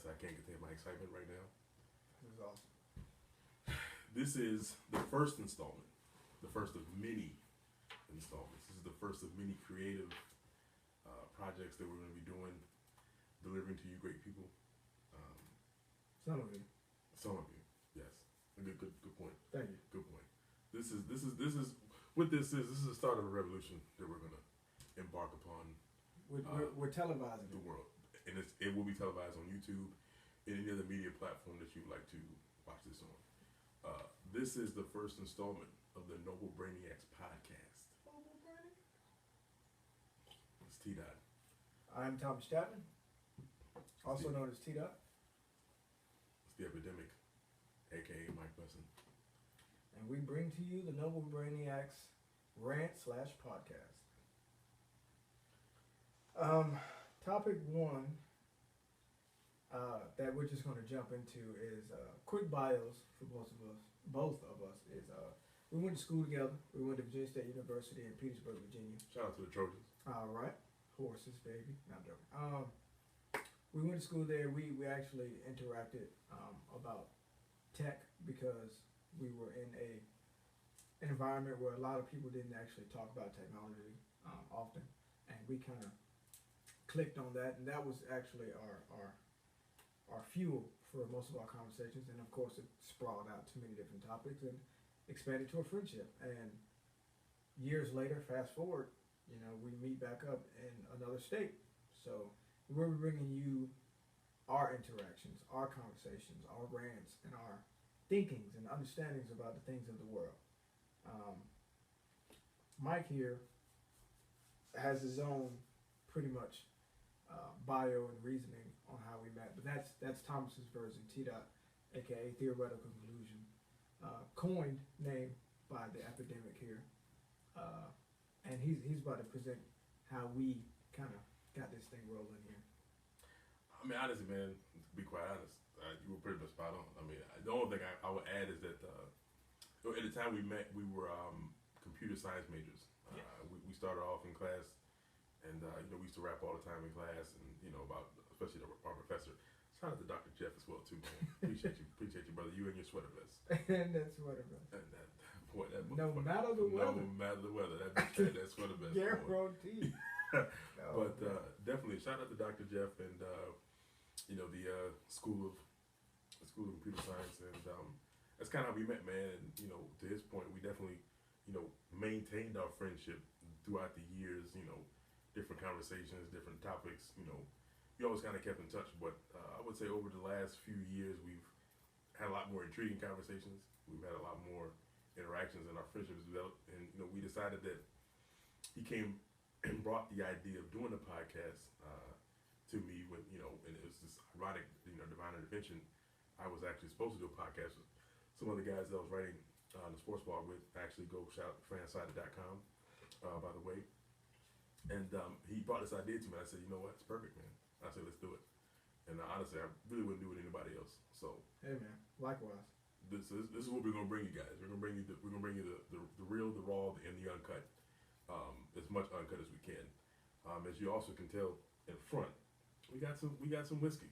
honest, I can't contain my excitement right now. This is awesome. This is the first installment, the first of many installments. This is the first of many creative projects that we're going to be doing, delivering to you great people. Some of you. Some of you, yes. Good point. Thank you. Good point. This is what this is. This is the start of a revolution that we're going to embark upon. We're televising the world, and it will be televised on YouTube and any other media platform that you would like to watch this on. This is the first installment of the Noble Brainiacs podcast. It's T-Dot. I'm Thomas Chapman, also known as T-Dot. It's the Epidemic, aka Mike Besson. And we bring to you the Noble Brainiacs rant/podcast. Topic one that we're just going to jump into is quick bios for both of us. Is we went to school together. We went to Virginia State University in Petersburg, Virginia. Shout out to the Trojans. All right, horses, baby. Not joking. We went to school there. We actually interacted about tech because we were in an environment where a lot of people didn't actually talk about technology often, and we kind of clicked on that, and that was actually our fuel for most of our conversations. And of course, it sprawled out to many different topics and expanded to a friendship. And years later, fast forward, we meet back up in another state. So we're bringing you our interactions, our conversations, our rants, and our thinkings and understandings about the things of the world. Mike here has his own pretty much bio and reasoning on how we met, but that's Thomas's version. T-Dot, aka theoretical conclusion, coined name by the Epidemic here, and he's about to present how we kind of got this thing rolling here. I mean, honestly, man, to be quite honest, you were pretty much spot on. I mean, the only thing I would add is that at the time we met, we were computer science majors. Yeah. We started off in class, and we used to rap all the time in class, and about especially our professor. Shout out to Dr. Jeff as well too, man. Appreciate you, brother. You and your sweater vest. And that sweater vest. No matter the weather. No matter the weather. That sweater vest. Guaranteed. But definitely shout out to Dr. Jeff and the School of Computer Science, and that's kind of how we met, man. And to his point, we definitely maintained our friendship throughout the years. Different conversations, different topics. We always kind of kept in touch. But I would say over the last few years, we've had a lot more intriguing conversations. We've had a lot more interactions, and our friendship has developed. And we decided that he came and brought the idea of doing a podcast to me when and it was this ironic divine intervention. I was actually supposed to do a podcast with some of the guys that I was writing the sports blog with. Actually, go shout out to fansided.com, by the way. And he brought this idea to me. I said, you know what, it's perfect, man. I said, let's do it. And honestly, I really wouldn't do it with anybody else. So hey, man, likewise. This is what we're gonna bring you guys. We're gonna bring you the real, the raw, and the uncut. As much uncut as we can. As you also can tell in front, we got some whiskey.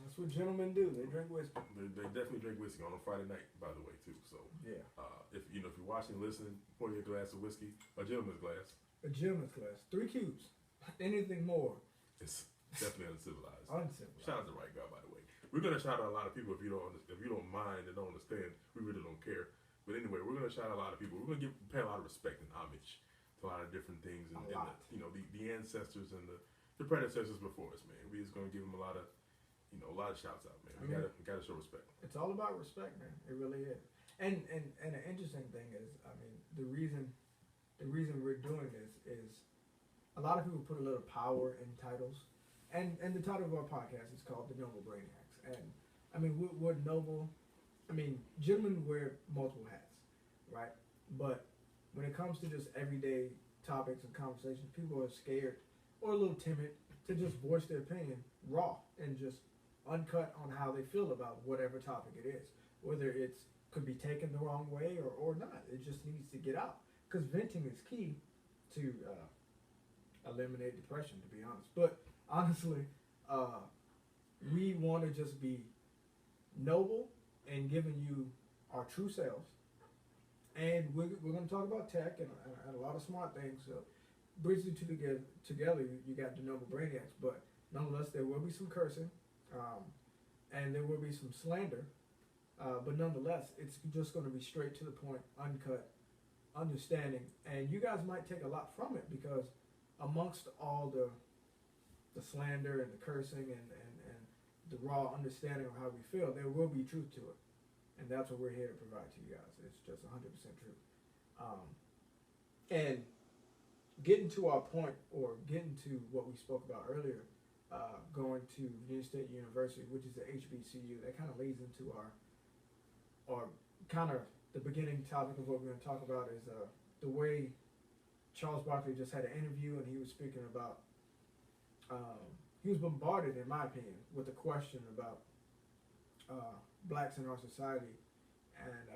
That's what gentlemen do. They drink whiskey. They definitely drink whiskey on a Friday night, by the way, too. So yeah. If you're watching, listening, pour your glass of whiskey, a gentleman's glass. A gentleman's glass, 3 cubes. Anything more, it's definitely uncivilized. Uncivilized. Shout out to the right guy, by the way. We're gonna shout out a lot of people if you don't mind and don't understand. We really don't care. But anyway, we're gonna shout out a lot of people. We're gonna pay a lot of respect and homage to a lot of different things, and the ancestors and the predecessors before us, man. We're just gonna give them a lot of shouts out, man. We gotta show respect. It's all about respect, man. It really is. And an interesting thing is, I mean, the reason we're doing this is a lot of people put a little power in titles, and the title of our podcast is called The Noble Brainiacs. And I mean, we're noble. I mean, gentlemen wear multiple hats, right? But when it comes to just everyday topics and conversations, people are scared or a little timid to just voice their opinion raw and just uncut on how they feel about whatever topic it is, whether it's could be taken the wrong way or not. It just needs to get out, because venting is key to eliminate depression, to be honest. But honestly, We want to just be noble and giving you our true selves. And we're going to talk about tech and a lot of smart things. So, bridge the two together, you got the noble Brainiacs. But nonetheless, there will be some cursing, and there will be some slander. But nonetheless, it's just going to be straight to the point, uncut, understanding. And you guys might take a lot from it because amongst all the slander and the cursing and the raw understanding of how we feel, there will be truth to it. And that's what we're here to provide to you guys. It's just 100% true. And getting to our point, or getting to what we spoke about earlier, going to Virginia State University, which is the HBCU, that kind of leads into our kind of the beginning topic of what we're going to talk about is the way Charles Barkley just had an interview, and he was speaking about, he was bombarded, in my opinion, with a question about blacks in our society, and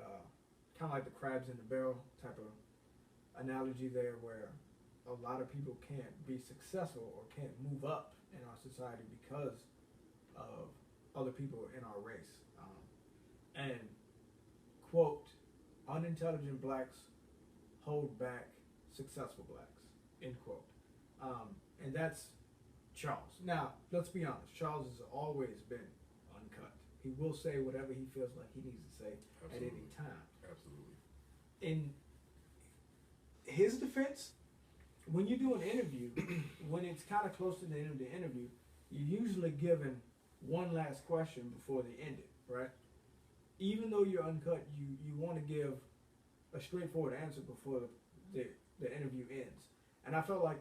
kind of like the crabs in the barrel type of analogy there, where a lot of people can't be successful or can't move up in our society because of other people in our race. And quote, unintelligent blacks hold back successful blacks, end quote. And that's Charles. Now, let's be honest, Charles has always been uncut. He will say whatever he feels like he needs to say at any time. Absolutely. In his defense, when you do an interview, when it's kind of close to the end of the interview, you're usually given one last question before they end it, right? Even though you're uncut, you want to give a straightforward answer before the interview ends. And I felt like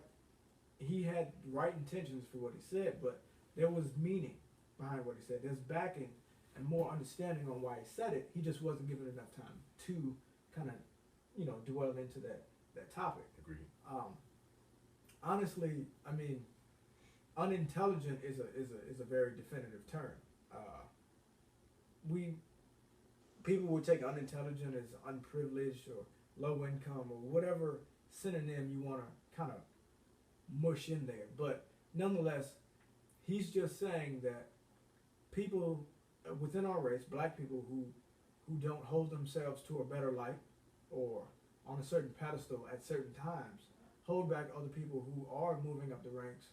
he had right intentions for what he said, but there was meaning behind what he said. There's backing and more understanding on why he said it. He just wasn't given enough time to kind of, dwell into that topic. Agreed. Honestly, I mean, unintelligent is a very definitive term. People would take unintelligent as unprivileged or low income or whatever synonym you want to kind of mush in there. But nonetheless, he's just saying that people within our race, black people who don't hold themselves to a better light or on a certain pedestal at certain times, hold back other people who are moving up the ranks,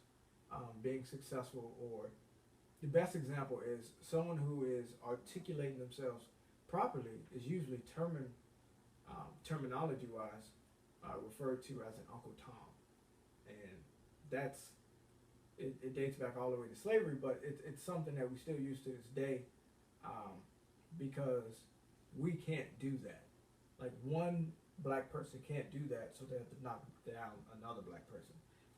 being successful. Or the best example is someone who is articulating themselves properly is usually terminology-wise referred to as an Uncle Tom, and it dates back all the way to slavery, but it's something that we still use to this day, because we can't do that. Like, one black person can't do that, so they have to knock down another black person,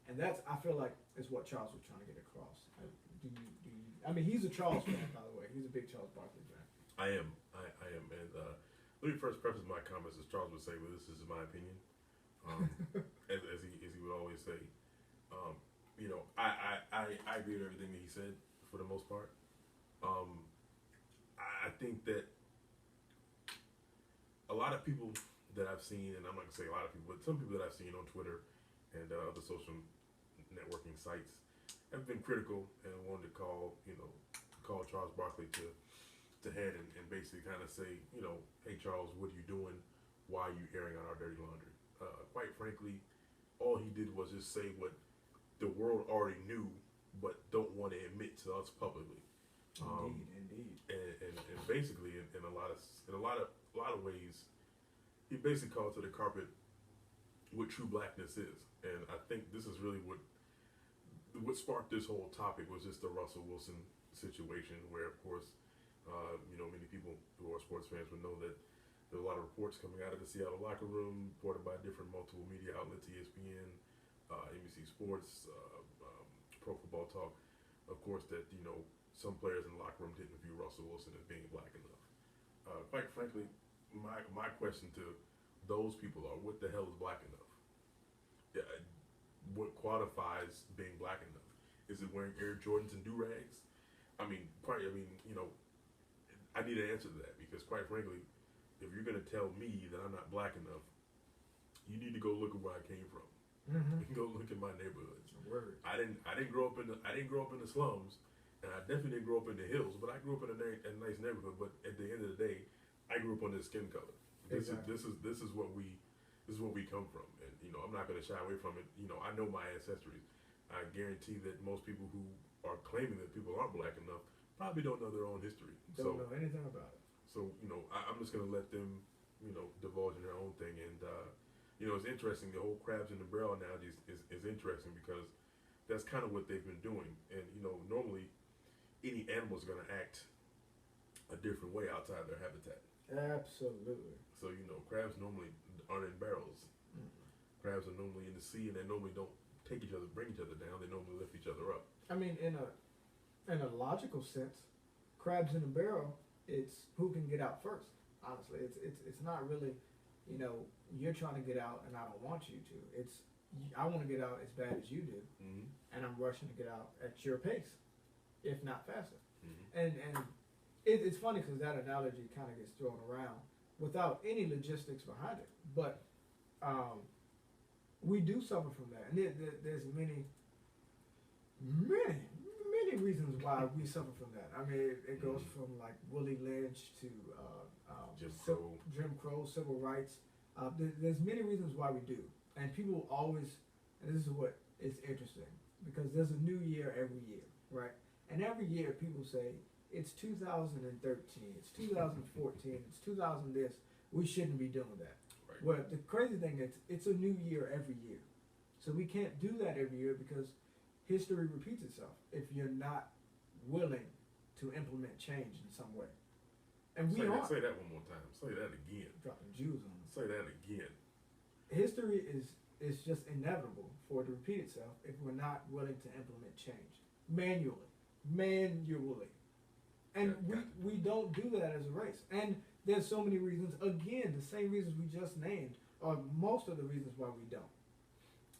and that's, I feel like, is what Charles was trying to get across. I mean, he's a Charles fan, by the way. He's a big Charles Barkley fan. I am, and let me first preface my comments as Charles would say, well, this is my opinion, as he would always say. I agree with everything that he said for the most part. I think that a lot of people that I've seen, and I'm not gonna say a lot of people, but some people that I've seen on Twitter and other social networking sites have been critical and wanted to call Charles Barkley to head and basically kind of say, hey Charles, what are you doing? Why are you airing out our dirty laundry? Quite frankly, all he did was just say what the world already knew, but don't want to admit to us publicly. Indeed. And basically, in a lot of ways, he basically called to the carpet what true blackness is. And I think this is really what sparked this whole topic was just the Russell Wilson situation, where of course, many people who are sports fans would know that there are a lot of reports coming out of the Seattle locker room, reported by different multiple media outlets, ESPN, NBC Sports, Pro Football Talk, of course, that some players in the locker room didn't view Russell Wilson as being black enough. Quite frankly, my question to those people are, what the hell is black enough? Yeah, what qualifies being black enough? Is it wearing Air Jordans and do-rags? I need an answer to that, because quite frankly, if you're going to tell me that I'm not black enough, you need to go look at where I came from. Mm-hmm. Go look at my neighborhoods. Word. I didn't grow up in the slums, And I definitely didn't grow up in the hills, but I grew up in a nice neighborhood. But at the end of the day, I grew up on this skin color. Exactly. This is what we come from, and I'm not going to shy away from it. I know my ancestries. I guarantee that most people who are claiming that people aren't black enough probably don't know their own history. Don't know anything about it. So I'm just going to let them divulge in their own thing, and it's interesting. The whole crabs in the barrel analogy is interesting because that's kind of what they've been doing, and normally any animal is going to act a different way outside their habitat. Absolutely. So crabs normally aren't in barrels. Mm. Crabs are normally in the sea, and they normally don't bring each other down. They normally lift each other up. I mean, in a logical sense, crabs in a barrel, it's who can get out first. Honestly, it's not really, you're trying to get out and I don't want you to. It's I want to get out as bad as you do, Mm-hmm. and I'm rushing to get out at your pace, if not faster. Mm-hmm. And it's funny because that analogy kind of gets thrown around without any logistics behind it. But we do suffer from that, and there's many reasons why we suffer from that. I mean, it goes from like Willie Lynch to Jim Crow, civil rights. There's many reasons why we do, and people always, and this is what is interesting, because there's a new year every year, right? And every year people say, it's 2013, it's 2014, it's 2000 this, we shouldn't be doing that. Right. Well, the crazy thing is, it's a new year every year. So we can't do that every year because history repeats itself if you're not willing to implement change in some way. And we aren't. Say that one more time. Say that again. Dropping Jews on us. Say that again. History is just inevitable for it to repeat itself if we're not willing to implement change. Manually. And we don't do that as a race. And there's so many reasons. Again, the same reasons we just named are most of the reasons why we don't.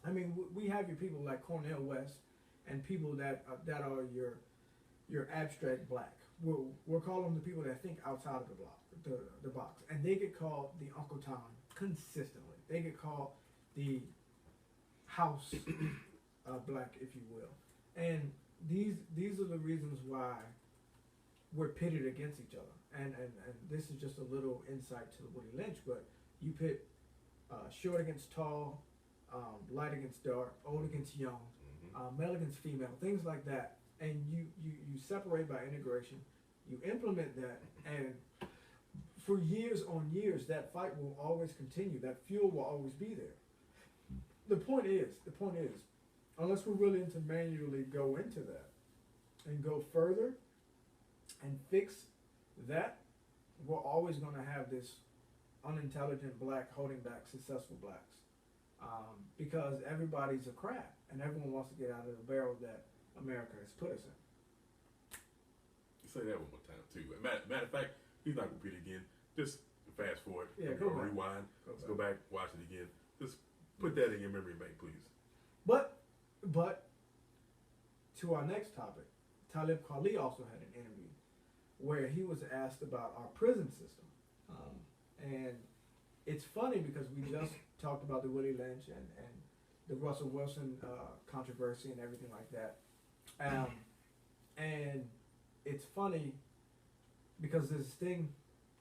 I mean, we have your people like Cornel West and people that are your abstract black. We're calling the people that think outside of the box, and they get called the Uncle Tom consistently. They get called the house black, if you will. And these are the reasons why we're pitted against each other. And this is just a little insight to Willie Lynch, but you pit short against tall, light against dark, old against young, male against female, things like that. And you separate by integration, you implement that, and for years on years, that fight will always continue. That fuel will always be there. The point is, unless we're willing to manually go into that and go further and fix that, we're always going to have this unintelligent black holding back successful blacks. Because everybody's a crab, and everyone wants to get out of the barrel that America has put us in. Say that one more time too. Matter of fact, he's not gonna repeat it again. Just fast forward. Yeah, go back. Rewind. Let's go back, watch it again. Just put that in your memory bank, please. But to our next topic, Talib Kweli also had an interview where he was asked about our prison system, and it's funny because we just talked about the Willie Lynch and the Russell Wilson controversy and everything like that, and it's funny because there's this thing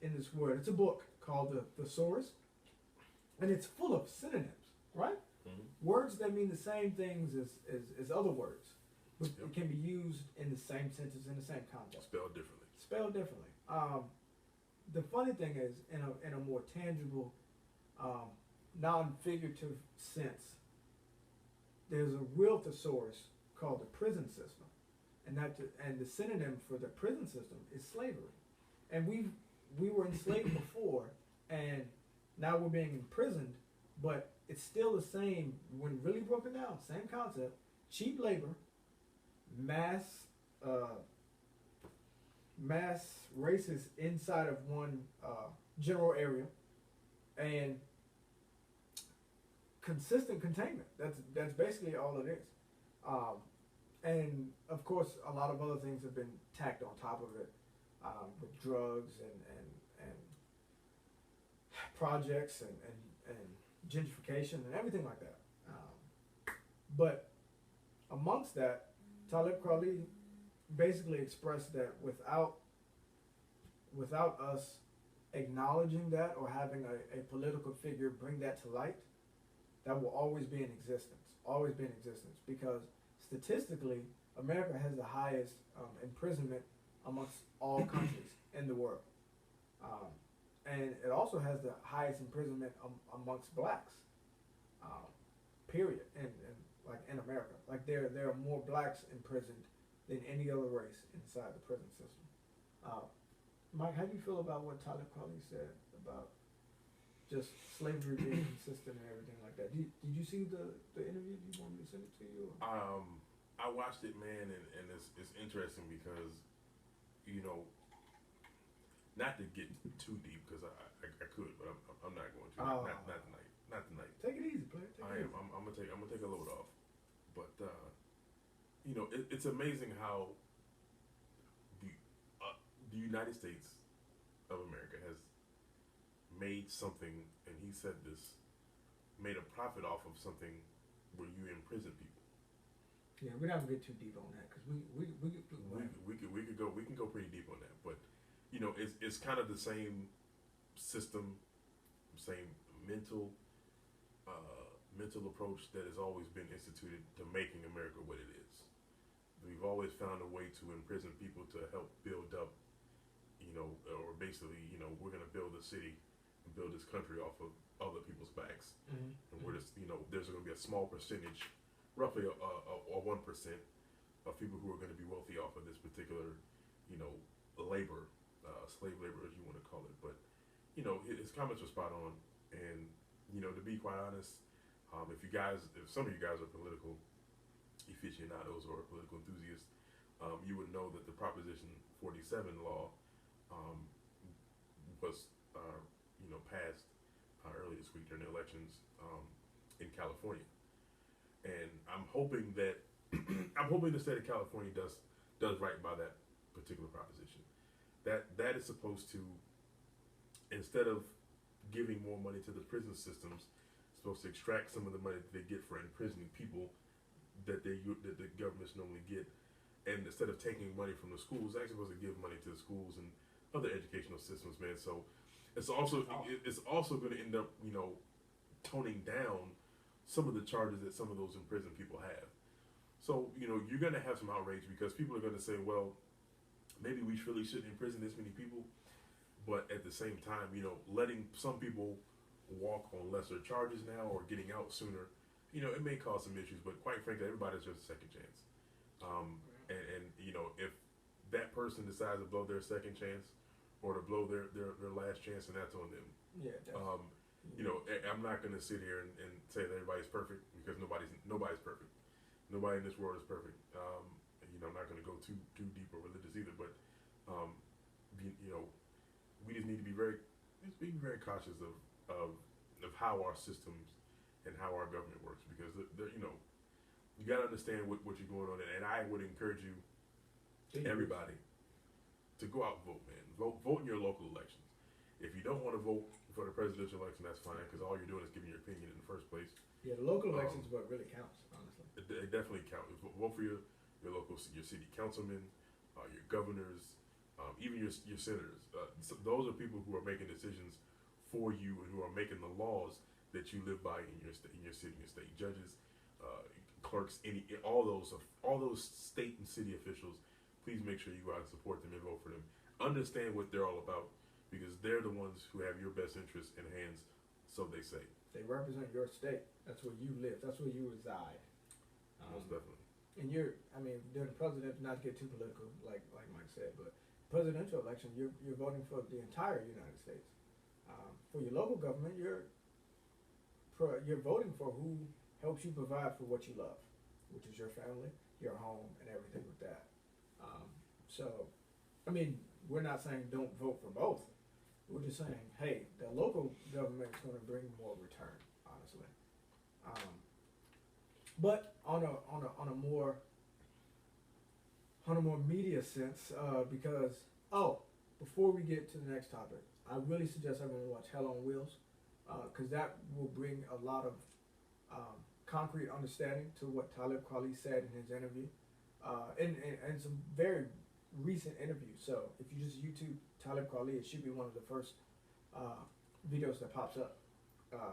in this word. It's a book called the Thesaurus, and it's full of synonyms, right? Mm-hmm. Words that mean the same things as other words, but it can be used in the same sentence, in the same context. Spelled differently. The funny thing is, in a more tangible, non-figurative sense, there's a real thesaurus called the prison system, and the synonym for the prison system is slavery. And we were enslaved before, and now we're being imprisoned, but it's still the same when really broken down. Same concept: cheap labor, mass races inside of one general area, and consistent containment. That's basically all it is. And of course, a lot of other things have been tacked on top of it, with drugs and projects and gentrification and everything like that. But amongst that, Talib Kweli basically expressed that without us acknowledging that or having a political figure bring that to light, that will always be in existence. Always be in existence because statistically, America has the highest imprisonment amongst all countries in the world. Um, and it also has the highest imprisonment amongst blacks. Um, period. And like in America, like there are more blacks imprisoned than any other race inside the prison system. Uh, Mike, how do you feel about what Talib Kweli said about just slavery being consistent and everything like that? Did you see the interview? Do you want me to send it to you? Or? I watched it, man, and it's interesting because, you know, not to get too deep because I could, but I'm not going to. Not tonight. Not tonight. Take it easy, player. I'm gonna take a load off, but you know, it's amazing how the United States of America has made something, and he said this, made a profit off of something where you imprison people. Yeah, we're not gonna get too deep on that because we can go pretty deep on that, but you know, it's kind of the same system, same mental approach that has always been instituted to making America what it is. We've always found a way to imprison people to help build up, you know, or basically, you know, we're going to build a city and build this country off of other people's backs. Mm-hmm. And we're just, you know, there's going to be a small percentage, roughly a 1% of people who are going to be wealthy off of this particular, you know, labor, slave labor, as you want to call it. But, you know, his comments were spot on. And, you know, to be quite honest, if some of you guys are political aficionados or political enthusiasts, you would know that the Proposition 47 law was, you know, passed earlier this week during the elections in California, and I'm hoping that the state of California does right by that particular proposition. That is supposed to, instead of giving more money to the prison systems, supposed to extract some of the money that they get for imprisoning people that the governments normally get, and instead of taking money from the schools, they're actually supposed to give money to the schools and other educational systems, man. So it's also going to end up, you know, toning down some of the charges that some of those imprisoned people have. So, you know, you're going to have some outrage because people are going to say, well, maybe we really shouldn't imprison this many people, but at the same time, you know, letting some people walk on lesser charges now or getting out sooner, you know, it may cause some issues, but quite frankly, everybody deserves a second chance. And you know, if that person decides to blow their second chance or to blow their last chance, and that's on them. Yeah. You know, I'm not going to sit here and say that everybody's perfect because nobody's perfect. Nobody in this world is perfect. You know, I'm not going to go too deep or religious either, but you know, we just need to be very cautious of how our systems and how our government works, because you know, you got to understand what you're going on, and I would encourage you, everybody, to go out and vote, man. Vote in your local elections. If you don't want to vote for the presidential election, that's fine, because all you're doing is giving your opinion in the first place. Yeah, the local elections what really counts, honestly. It definitely counts. Vote for your local, your city councilmen, your governors, even your senators. So those are people who are making decisions for you and who are making the laws that you live by in your city, your state. Judges, clerks, all those state and city officials. Please make sure you go out and support them and vote for them. Understand what they're all about, because they're the ones who have your best interests in hands. So they say. They represent your state. That's where you live. That's where you reside. Most definitely. And during the president, not to get too political, like Mike said, but presidential election, you're voting for the entire United States. For your local government, you're voting for who helps you provide for what you love, which is your family, your home, and everything with that. So, I mean, we're not saying don't vote for both. We're just saying, hey, the local government is going to bring more return, honestly. But on a more media sense, because before we get to the next topic, I really suggest everyone watch Hell on Wheels, because that will bring a lot of concrete understanding to what Talib Kweli said in his interview. and some very recent interviews. So if you just YouTube Talib Kweli, it should be one of the first videos that pops up.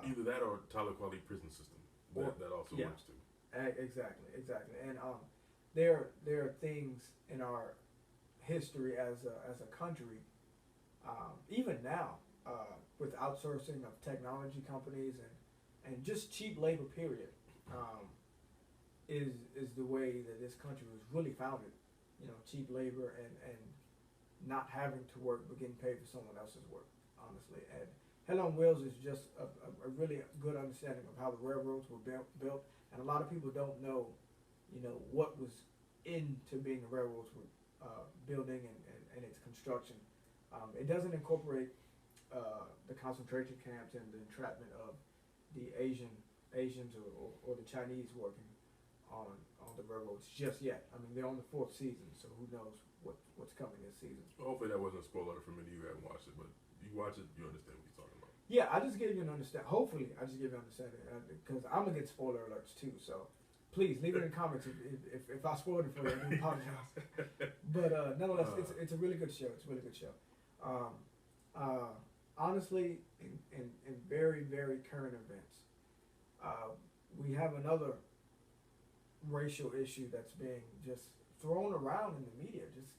Either that or Tyler Quality prison system. That also yeah. works too. Exactly. And there are things in our history as a country, even now, with outsourcing of technology companies and just cheap labor. Period, is the way that this country was really founded. You know, cheap labor and not having to work but getting paid for someone else's work. Honestly, and Hell on Wheels is just a really good understanding of how the railroads were built, and a lot of people don't know, what was into being the railroads were building and its construction. It doesn't incorporate the concentration camps and the entrapment of the Asians or the Chinese working on the railroads just yet. I mean, they're on the 4th season, so who knows what's coming this season. Well, hopefully that wasn't a spoiler for many of you who haven't watched it, but you watch it, you understand what he's talking about. Yeah, I just gave you an understanding. Hopefully, I just gave you an understanding because I'm gonna get spoiler alerts too. So please leave it in the comments if I spoiled it for you. I do apologize. But nonetheless, it's a really good show. It's a really good show. Honestly, in very very current events, we have another racial issue that's being just thrown around in the media, just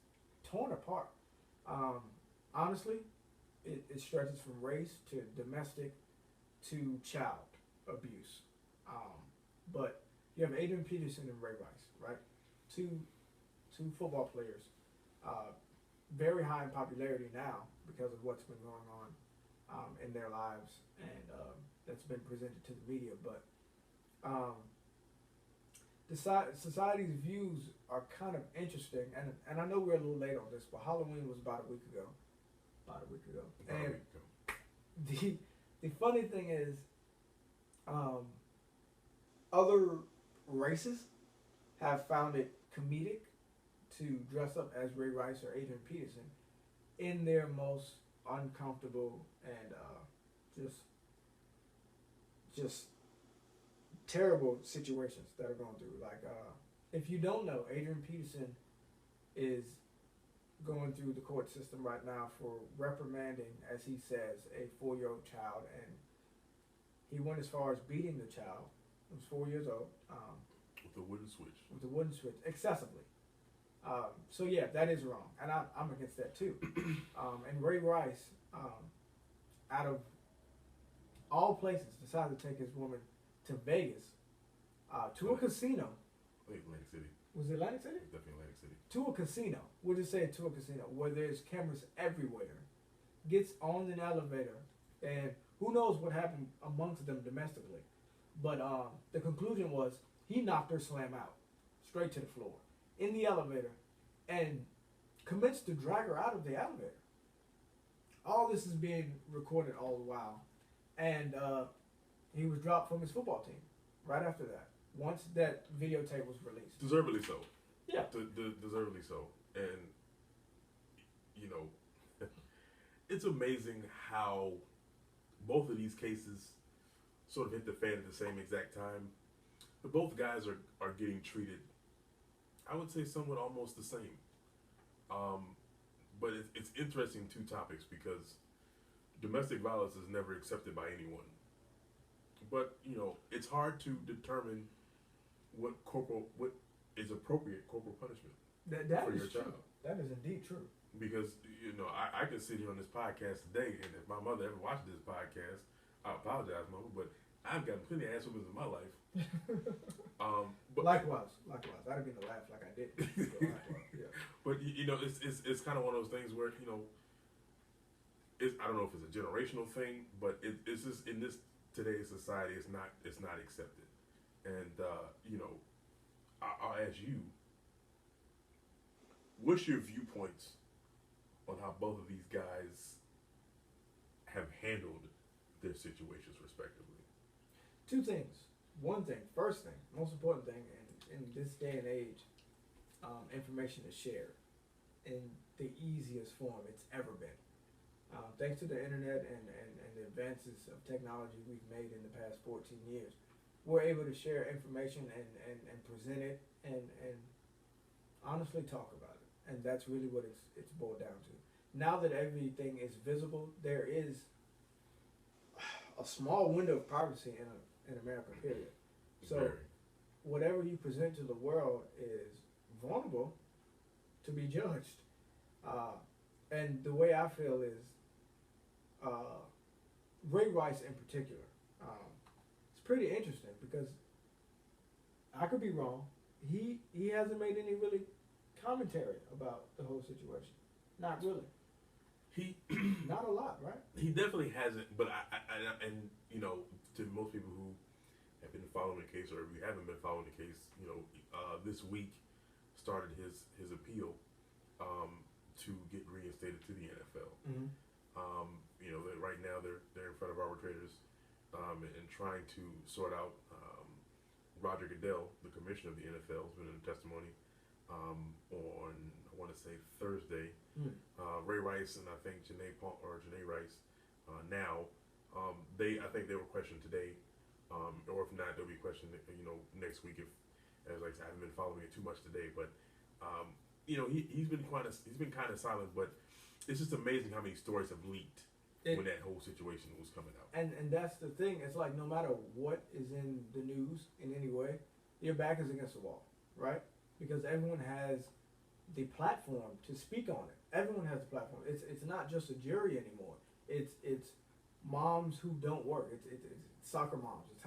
torn apart. Honestly, it stretches from race to domestic to child abuse. But you have Adrian Peterson and Ray Rice, right? Two football players, very high in popularity now because of what's been going on in their lives, and that's been presented to the media. But society's views are kind of interesting, and I know we're a little late on this, but Halloween was about a week ago. And the funny thing is, other races have found it comedic to dress up as Ray Rice or Adrian Peterson in their most uncomfortable and just terrible situations that are going through. Like, if you don't know, Adrian Peterson is going through the court system right now for reprimanding, as he says, a 4-year-old child, and he went as far as beating the child. He was 4 years old. With a wooden switch. With a wooden switch, excessively. So yeah, that is wrong, and I'm against that too. And Ray Rice, out of all places, decided to take his woman to Vegas, to a casino. Atlantic City. Was it Atlantic City? Definitely Atlantic City. To a casino. We'll just say to a casino where there's cameras everywhere. Gets on an elevator, and who knows what happened amongst them domestically. But the conclusion was he knocked her slam out, straight to the floor, in the elevator, and commenced to drag her out of the elevator. All this is being recorded all the while. And he was dropped from his football team right after that, once that videotape was released. Deservedly so. Yeah. Deservedly so. And, it's amazing how both of these cases sort of hit the fan at the same exact time. But both guys are getting treated, I would say, somewhat almost the same. But it's interesting, two topics, because domestic violence is never accepted by anyone. But, it's hard to determine what is appropriate corporal punishment That for your is true. child. That is indeed true. Because, I can sit here on this podcast today, and if my mother ever watched this podcast, I apologize, Mama, but I've gotten plenty of ass whoopings in my life. But Likewise. I didn't mean to laugh like I did. Likewise, yeah. But it's kind of one of those things where I don't know if it's a generational thing, but it's just in this today's society, it's not accepted. And I'll ask you, what's your viewpoints on how both of these guys have handled their situations respectively? Two things. One thing, first thing, most important thing, in this day and age, information is shared in the easiest form it's ever been. Thanks to the internet and the advances of technology we've made in the past 14 years, we're able to share information and present it and honestly talk about it, and that's really what it's boiled down to. Now that everything is visible, there is a small window of privacy in America. Period. So Very. whatever you present to the world is vulnerable to be judged. And the way I feel is Ray Rice in particular. It's pretty interesting because I could be wrong. He hasn't made any really commentary about the whole situation. Not really. He Not a lot, right? he definitely hasn't, but I and you know, to most people who have been following the case, or if you haven't been following the case, you know, this week started his appeal to get reinstated to the NFL. Mm-hmm. You know, right now they're in front of arbitrators and trying to sort out. Roger Goodell, the commissioner of the NFL, has been in testimony on I want to say Thursday. Ray Rice and I think Janae Rice now I think they were questioned today, or if not, they'll be questioned next week. If, as like I said, I haven't been following it too much today, but you know, he's been kind of silent, but it's just amazing how many stories have leaked when that whole situation was coming out. And that's the thing. It's like no matter what is in the news in any way, your back is against the wall, right? Because everyone has the platform to speak on it. Everyone has the platform. It's not just a jury anymore. It's moms who don't work. It's soccer moms. It's